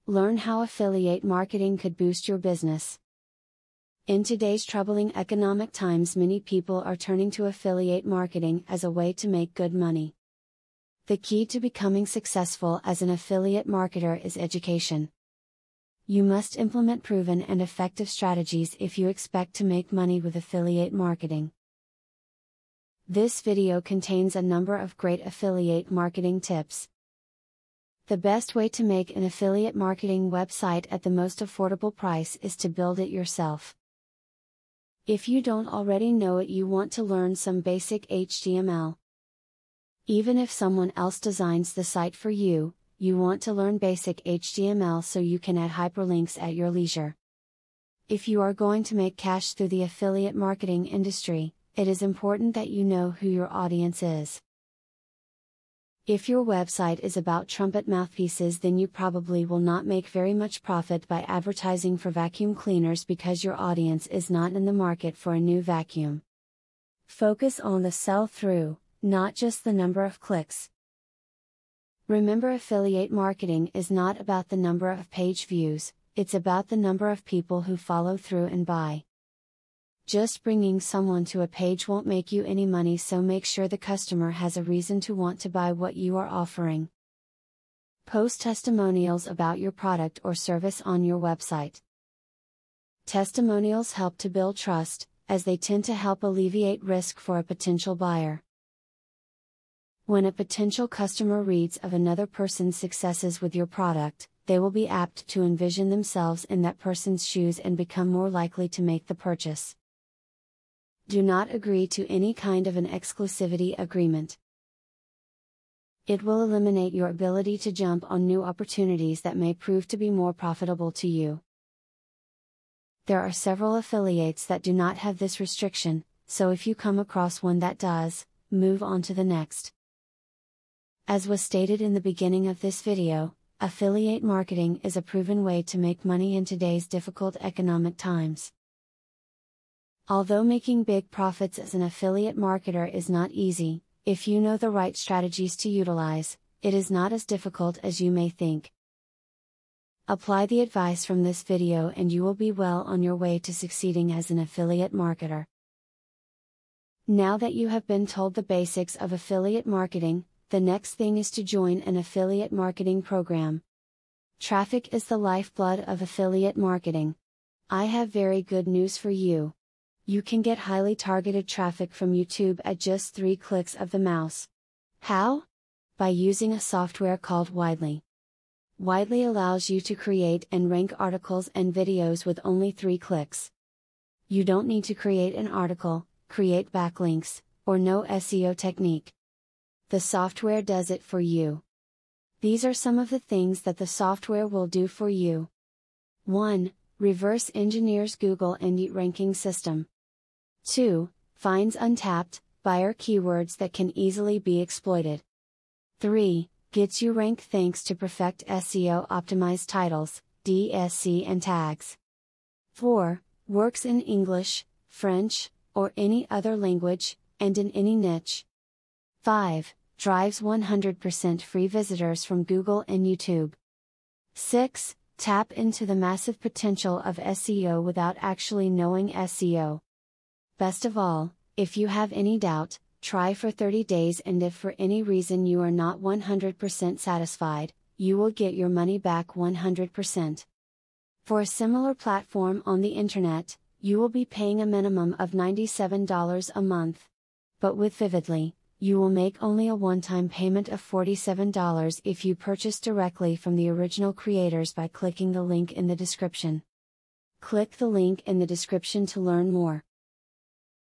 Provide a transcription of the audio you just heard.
Learn how affiliate marketing could boost your business. In today's troubling economic times, many people are turning to affiliate marketing as a way to make good money. The key to becoming successful as an affiliate marketer is education. You must implement proven and effective strategies if you expect to make money with affiliate marketing. This video contains a number of great affiliate marketing tips. The best way to make an affiliate marketing website at the most affordable price is to build it yourself. If you don't already know it, you want to learn some basic HTML. Even if someone else designs the site for you, you want to learn basic HTML so you can add hyperlinks at your leisure. If you are going to make cash through the affiliate marketing industry, it is important that you know who your audience is. If your website is about trumpet mouthpieces, then you probably will not make very much profit by advertising for vacuum cleaners because your audience is not in the market for a new vacuum. Focus on the sell-through, not just the number of clicks. Remember, affiliate marketing is not about the number of page views, it's about the number of people who follow through and buy. Just bringing someone to a page won't make you any money, so make sure the customer has a reason to want to buy what you are offering. Post testimonials about your product or service on your website. Testimonials help to build trust, as they tend to help alleviate risk for a potential buyer. When a potential customer reads of another person's successes with your product, they will be apt to envision themselves in that person's shoes and become more likely to make the purchase. Do not agree to any kind of an exclusivity agreement. It will eliminate your ability to jump on new opportunities that may prove to be more profitable to you. There are several affiliates that do not have this restriction, so if you come across one that does, move on to the next. As was stated in the beginning of this video, affiliate marketing is a proven way to make money in today's difficult economic times. Although making big profits as an affiliate marketer is not easy, if you know the right strategies to utilize, it is not as difficult as you may think. Apply the advice from this video and you will be well on your way to succeeding as an affiliate marketer. Now that you have been told the basics of affiliate marketing, the next thing is to join an affiliate marketing program. Traffic is the lifeblood of affiliate marketing. I have very good news for you. You can get highly targeted traffic from YouTube at just 3 clicks of the mouse. How? By using a software called Widely. Widely allows you to create and rank articles and videos with only 3 clicks. You don't need to create an article, create backlinks, or know SEO technique. The software does it for you. These are some of the things that the software will do for you. 1. Reverse engineers Google and ranking system. 2. Finds untapped buyer keywords that can easily be exploited. 3. Gets you ranked thanks to perfect SEO optimized titles, DSC and tags. 4. Works in English, French, or any other language, and in any niche. 5. Drives 100% free visitors from Google and YouTube. 6. Tap into the massive potential of SEO without actually knowing SEO. Best of all, if you have any doubt, try for 30 days, and if for any reason you are not 100% satisfied, you will get your money back 100%. For a similar platform on the internet, you will be paying a minimum of $97 a month. But with Vividly, you will make only a one-time payment of $47 if you purchase directly from the original creators by clicking the link in the description. Click the link in the description to learn more.